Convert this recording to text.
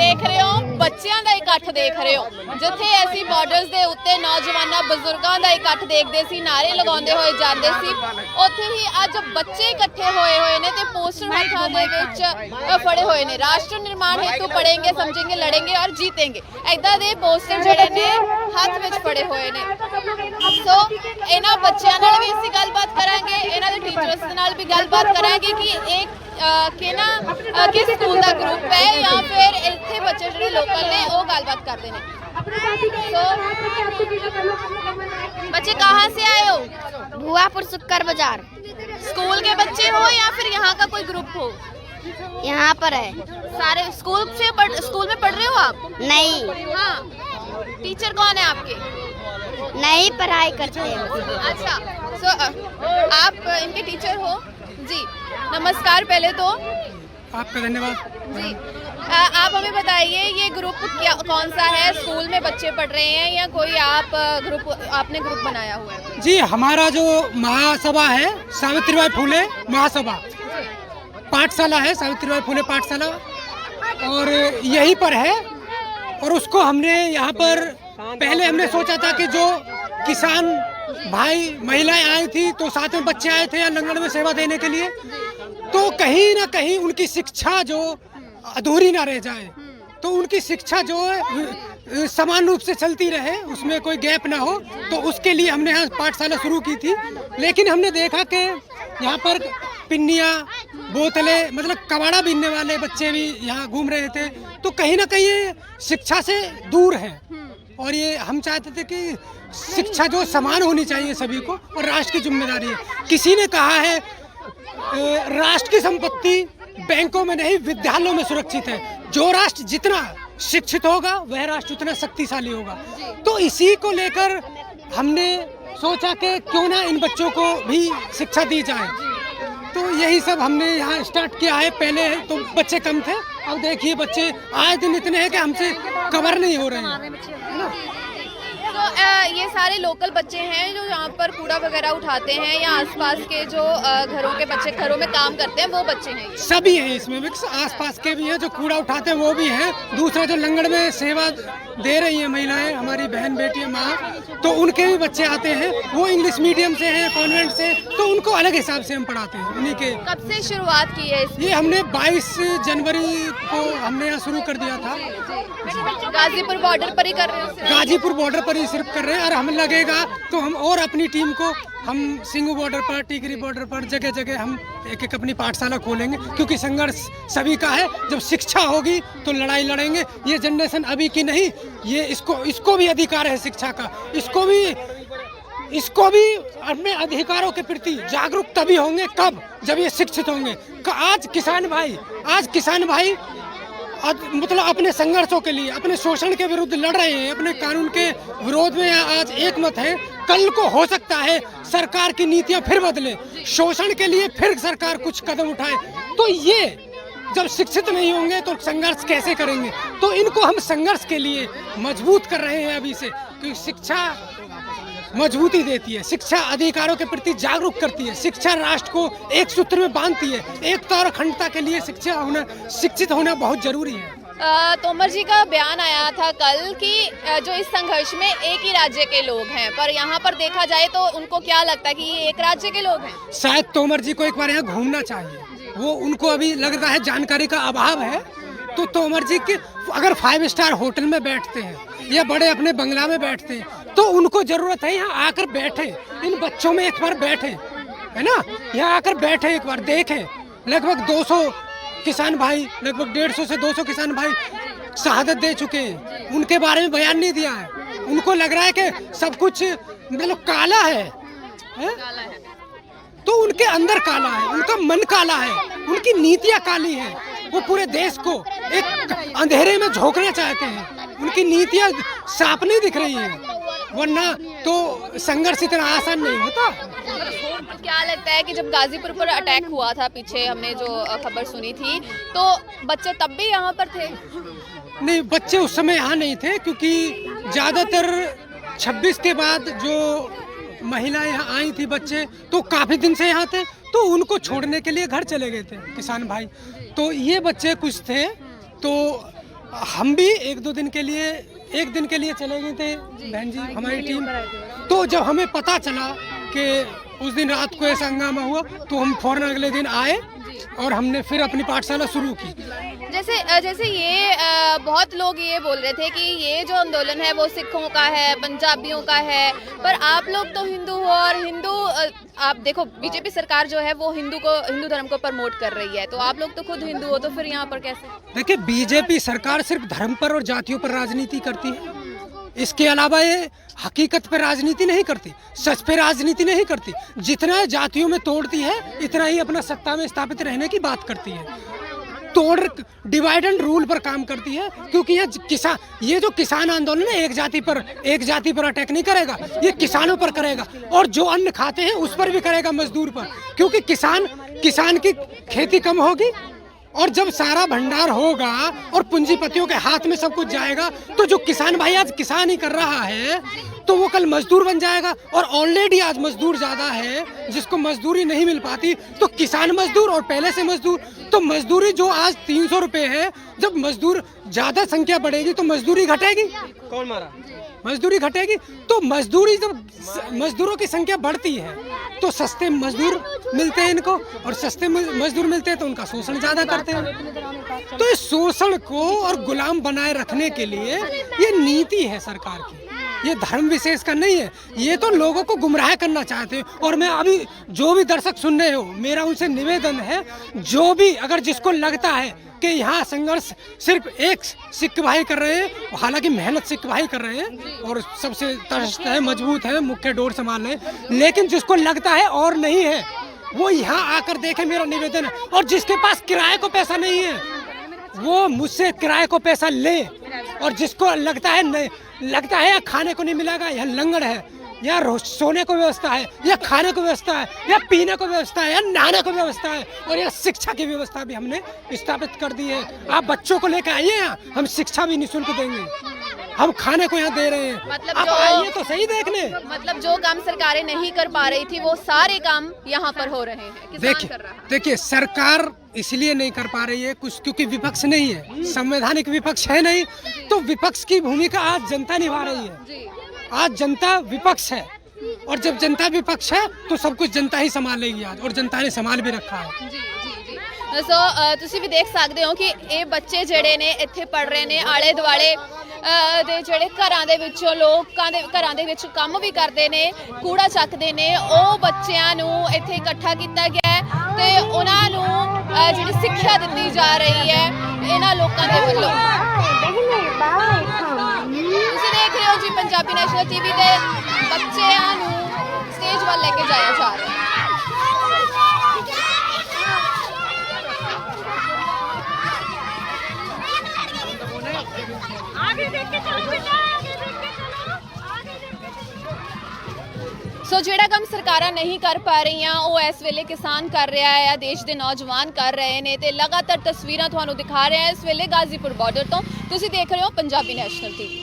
देख रहे हो ਬੱਚਿਆਂ ਦਾ ਇਕੱਠ ਦੇਖ ਰਹੇ ਹੋ ਜਿੱਥੇ ਅਸੀਂ ਬਾਰਡਰਸ ਦੇ ਉੱਤੇ ਨੌਜਵਾਨਾਂ ਬਜ਼ੁਰਗਾਂ ਦਾ ਇਕੱਠ ਦੇਖਦੇ ਸੀ ਨਾਰੇ ਲਗਾਉਂਦੇ ਹੋਏ ਜਾਂਦੇ ਸੀ ਉੱਥੇ ਹੀ ਅੱਜ ਬੱਚੇ ਇਕੱਠੇ ਹੋਏ ਨੇ ਤੇ ਪੋਸਟਰ ਹੱਥਾਂ ਦੇ ਵਿੱਚ ਫੜੇ ਹੋਏ ਨੇ ਰਾਸ਼ਟਰ ਨਿਰਮਾਣ हेतु पढ़ेंगे समझेंगे लड़ेंगे और जीतेंगे ऐदा दे पोस्टर ਜਿਹੜੇ ਨੇ ਹੱਥ ਵਿੱਚ ਫੜੇ ਹੋਏ ਨੇ ਸੋ ਇਹਨਾਂ ਬੱਚਿਆਂ ਨਾਲ ਵੀ ਅਸੀਂ ਗੱਲਬਾਤ ਕਰਾਂਗੇ ਇਹਨਾਂ ਦੇ ਟੀਚਰਸ ਦੇ ਨਾਲ ਵੀ ਗੱਲਬਾਤ ਕਰਾਂਗੇ ਕਿ एक किस स्कूल का ग्रुप है या फिर इतने बच्चे जो लोकल ने वो गलबात करते हैं। बच्चे कहाँ से आए हो? भुआपुर शुक्कर बाजार। स्कूल के बच्चे हो या फिर यहाँ का कोई ग्रुप हो? यहाँ पर है सारे स्कूल में पढ़ रहे हो आप? नहीं। हाँ, टीचर कौन है आपके? नहीं, पढ़ाई करते हैं। अच्छा, सो आप इनके टीचर हो जी। नमस्कार। पहले तो आपका धन्यवाद जी। आप हमें बताइए ये ग्रुप क्या कौन सा है? स्कूल में बच्चे पढ़ रहे हैं या कोई आपने ग्रुप बनाया हुआ है? जी, हमारा जो महासभा है सावित्रीबाई फुले महासभा पाठशाला है, सावित्रीबाई फुले पाठशाला, और यहीं पर है। और उसको हमने यहाँ पर पहले हमने सोचा था कि जो किसान भाई महिलाएं आई थी तो साथ में बच्चे आए थे या लंगड़ में सेवा देने के लिए, तो कहीं ना कहीं उनकी शिक्षा जो अधूरी ना रह जाए, तो उनकी शिक्षा जो है समान रूप से चलती रहे, उसमें कोई गैप ना हो, तो उसके लिए हमने यहाँ पाठशाला शुरू की थी। लेकिन हमने देखा कि यहाँ पर पिन्नियाँ बोतलें मतलब कबाड़ा बीनने वाले बच्चे भी यहाँ घूम रहे थे, तो कहीं ना कहीं ये शिक्षा से दूर है। और ये हम चाहते थे कि शिक्षा जो समान होनी चाहिए सभी को, और राष्ट्र की जिम्मेदारी है। किसी ने कहा है राष्ट्र की संपत्ति बैंकों में नहीं विद्यालयों में सुरक्षित है। जो राष्ट्र जितना शिक्षित होगा वह राष्ट्र उतना शक्तिशाली होगा। तो इसी को लेकर हमने सोचा कि क्यों ना इन बच्चों को भी शिक्षा दी जाए, तो यही सब हमने यहाँ स्टार्ट किया है। पहले तो बच्चे कम थे, अब देखिए बच्चे आए दिन इतने हैं कि हमसे कवर नहीं हो रहे हैं। तो ये सारे लोकल बच्चे हैं जो यहाँ पर कूड़ा वगैरह उठाते हैं या आसपास के जो घरों के बच्चे घरों में काम करते हैं वो बच्चे हैं? सभी हैं इसमें मिक्स, आसपास के भी हैं जो कूड़ा उठाते हैं वो भी हैं। दूसरा जो लंगड़ में सेवा दे रही है महिलाएं, हमारी बहन बेटी माँ, तो उनके भी बच्चे आते हैं। वो इंग्लिश मीडियम से हैं, कॉन्वेंट से, तो उनको अलग हिसाब से हम पढ़ाते हैं उन्हीं के। कब से शुरुआत की है ये हमने 22 जनवरी को हमने यहाँ शुरू कर दिया था। गाजीपुर बॉर्डर पर ही कर रहे हैं? गाजीपुर बॉर्डर पर ही सिर्फ कर रहे हैं, और हम लगेगा तो हम और अपनी टीम को हम सिंगू बॉर्डर पर, टिकरी बॉर्डर पर जगह जगह हम एक एक अपनी पाठशाला खोलेंगे, क्योंकि संघर्ष सभी का है। जब शिक्षा होगी तो लड़ाई लड़ेंगे। ये जनरेशन अभी की नहीं, ये इसको भी अधिकार है शिक्षा का, इसको भी अपने अधिकारों के प्रति जागरूक तभी होंगे कब, जब ये शिक्षित होंगे। आज किसान भाई मतलब अपने संघर्षों के लिए, अपने शोषण के विरुद्ध लड़ रहे हैं, अपने कानून के विरोध में आज एक मत है। कल को हो सकता है सरकार की नीतियां फिर बदले, शोषण के लिए फिर सरकार कुछ कदम उठाए, तो ये जब शिक्षित नहीं होंगे तो संघर्ष कैसे करेंगे? तो इनको हम संघर्ष के लिए मजबूत कर रहे हैं अभी से, क्योंकि शिक्षा मजबूती देती है, शिक्षा अधिकारों के प्रति जागरूक करती है, शिक्षा राष्ट्र को एक सूत्र में बांधती है। एकता और अखंडता के लिए शिक्षित होना बहुत जरूरी है। तोमर जी का बयान आया था कल कि जो इस संघर्ष में एक ही राज्य के लोग हैं, पर यहाँ पर देखा जाए तो उनको क्या लगता है कि ये एक राज्य के लोग हैं? शायद तोमर जी को एक बार यहाँ घूमना चाहिए, वो उनको अभी लग रहा है जानकारी का अभाव है। तो तोमर जी के अगर 5 स्टार होटल में बैठते हैं या बड़े अपने बंगला में बैठते हैं, तो उनको जरूरत है यहाँ आकर बैठे, इन बच्चों में एक बार बैठे, है ना, यहाँ आकर बैठे, एक बार देखें। लगभग 200 किसान भाई, लगभग 150 से 200 किसान भाई शहादत दे चुके हैं, उनके बारे में बयान नहीं दिया है। उनको लग रहा है कि सब कुछ मतलब काला है? तो उनके अंदर काला है, उनका मन काला है, उनकी नीतियां काली हैं। वो पूरे देश को एक अंधेरे में झोंकना चाहते हैं, उनकी नीतियां साफ नहीं दिख रही हैं, वरना तो संघर्ष इतना आसान नहीं होता। क्या लगता है कि जब गाजीपुर पर अटैक हुआ था, पीछे हमने जो खबर सुनी थी, तो बच्चे तब भी यहाँ पर थे? नहीं, बच्चे उस समय यहाँ नहीं थे, क्योंकि ज़्यादातर 26 के बाद जो महिलाएं यहाँ आई थी, बच्चे तो काफ़ी दिन से यहाँ थे, तो उनको छोड़ने के लिए घर चले गए थे किसान भाई। तो ये बच्चे कुछ थे, तो हम भी एक दिन के लिए चले गए थे बहन जी, हमारी टीम। तो जब हमें पता चला कि उस दिन रात को ऐसा हंगामा हुआ तो हम फौरन अगले दिन आए और हमने फिर अपनी पाठशाला शुरू की। जैसे ये बहुत लोग ये बोल रहे थे कि ये जो आंदोलन है वो सिखों का है, पंजाबियों का है, पर आप लोग तो हिंदू हो और हिंदू आप देखो बीजेपी सरकार जो है वो हिंदू धर्म को प्रमोट कर रही है, तो आप लोग तो खुद हिंदू हो, तो फिर यहाँ पर कैसे? देखिए, बीजेपी सरकार सिर्फ धर्म पर और जातियों पर राजनीति करती है, इसके अलावा ये हकीकत पे राजनीति नहीं करती, सच पे राजनीति नहीं करती। जितना जातियों में तोड़ती है इतना ही अपना सत्ता में स्थापित रहने की बात करती है। तोड़ डिवाइड एंड रूल पर काम करती है, क्योंकि ये जो किसान आंदोलन है एक जाति पर अटैक नहीं करेगा, ये किसानों पर करेगा और जो अन्न खाते हैं उस पर भी करेगा, मजदूर पर। क्योंकि किसान की खेती कम होगी और जब सारा भंडार होगा और पूंजीपतियों के हाथ में सब कुछ जाएगा तो जो किसान भाई आज किसान ही कर रहा है तो वो कल मजदूर बन जाएगा। और ऑलरेडी आज मजदूर ज्यादा है, जिसको मजदूरी नहीं मिल पाती तो किसान मजदूर और पहले से मजदूर। तो मजदूरी जो आज 300 रुपए है, जब मजदूर ज्यादा संख्या बढ़ेगी तो मजदूरी घटेगी। कौन मारा? मजदूरी घटेगी। तो मजदूरी जब मजदूरों की संख्या बढ़ती है तो सस्ते मजदूर मिलते हैं इनको, और सस्ते मजदूर मिलते हैं तो उनका शोषण ज्यादा करते हैं। तो इस शोषण को और गुलाम बनाए रखने के लिए ये नीति है सरकार की, ये धर्म विशेष का नहीं है, ये तो लोगों को गुमराह करना चाहते हैं। और मैं अभी जो भी दर्शक सुन रहे हो, मेरा उनसे निवेदन है, जो भी अगर जिसको लगता है कि यहाँ संघर्ष सिर्फ एक सिख भाई कर रहे हैं, हालांकि मेहनत सिख भाई कर रहे हैं और सबसे तटस्थ है, मजबूत है, मुख्य डोर संभाल रहे हैं, लेकिन जिसको लगता है और नहीं है वो यहाँ आकर देखे, मेरा निवेदन है। और जिसके पास किराए को पैसा नहीं है वो मुझसे किराए को पैसा ले, और जिसको लगता है या खाने को नहीं मिलेगा, या लंगड़ है, या सोने को व्यवस्था है, या खाने को व्यवस्था है, या पीने को व्यवस्था है, या नहाने को व्यवस्था है, और या शिक्षा की व्यवस्था भी हमने स्थापित कर दी है। आप बच्चों को लेकर आइए, यहाँ हम शिक्षा भी निःशुल्क देंगे, हम खाने को यहाँ दे रहे हैं। मतलब आप आइए तो सही देखने। मतलब जो काम सरकारें नहीं कर पा रही थी वो सारे काम यहाँ पर हो रहे हैं, किसान कर रहा है। देखिए, सरकार इसलिए नहीं कर पा रही है कुछ, क्योंकि विपक्ष नहीं है, संवैधानिक विपक्ष है नहीं, तो विपक्ष की भूमिका आज जनता निभा रही है। आज जनता विपक्ष है, और जब जनता विपक्ष है तो सब कुछ जनता ही संभालेगी आज, और जनता ने संभाल भी रखा है। सो ਤੁਸੀਂ ਵੀ ਦੇਖ ਸਕਦੇ ਹੋ ਕਿ ਇਹ ਬੱਚੇ ਜਿਹੜੇ ਨੇ ਇੱਥੇ ਪੜ ਰਹੇ ਨੇ, ਆਲੇ ਦੁਆਲੇ ਦੇ ਜਿਹੜੇ ਘਰਾਂ ਦੇ ਵਿੱਚੋਂ ਲੋਕਾਂ ਦੇ ਘਰਾਂ ਦੇ ਵਿੱਚ ਕੰਮ ਵੀ ਕਰਦੇ ਨੇ, ਕੂੜਾ ਚੱਕਦੇ ਨੇ, ਉਹ ਬੱਚਿਆਂ ਨੂੰ ਇੱਥੇ ਇਕੱਠਾ ਕੀਤਾ ਗਿਆ ਹੈ ਤੇ ਉਹਨਾਂ ਨੂੰ ਜਿਹੜੀ ਸਿੱਖਿਆ ਦਿੱਤੀ ਜਾ ਰਹੀ ਹੈ ਇਹਨਾਂ ਲੋਕਾਂ ਦੇ ਵੱਲੋਂ। ਤੁਸੀਂ ਦੇਖ ਰਹੇ ਹੋ ਜੀ ਪੰਜਾਬੀ ਨੈਸ਼ਨਲ ਟੀਵੀ ਤੇ ਬੱਚਿਆਂ ਨੂੰ ਸਟੇਜ ਵੱਲ ਲੈ ਕੇ ਜਾਇਆ ਜਾ ਰਿਹਾ ਹੈ। ਸੋ ਜਿਹੜਾ ਕੰਮ ਸਰਕਾਰਾਂ ਨਹੀਂ ਕਰ ਪਾ ਰਹੀਆਂ ਉਹ ਇਸ ਵੇਲੇ ਕਿਸਾਨ ਕਰ ਰਿਹਾ ਹੈ, ਦੇਸ਼ ਦੇ ਨੌਜਵਾਨ ਕਰ ਰਹੇ ਨੇ ਤੇ ਲਗਾਤਾਰ ਤਸਵੀਰਾਂ ਤੁਹਾਨੂੰ ਦਿਖਾ ਰਹੇ ਹਾਂ ਇਸ ਵੇਲੇ ਗਾਜ਼ੀਪੁਰ ਬਾਰਡਰ ਤੋਂ। ਤੁਸੀਂ ਦੇਖ ਰਹੇ ਹੋ ਪੰਜਾਬੀ ਨੈਸ਼ਨਲ ਟੀਵੀ।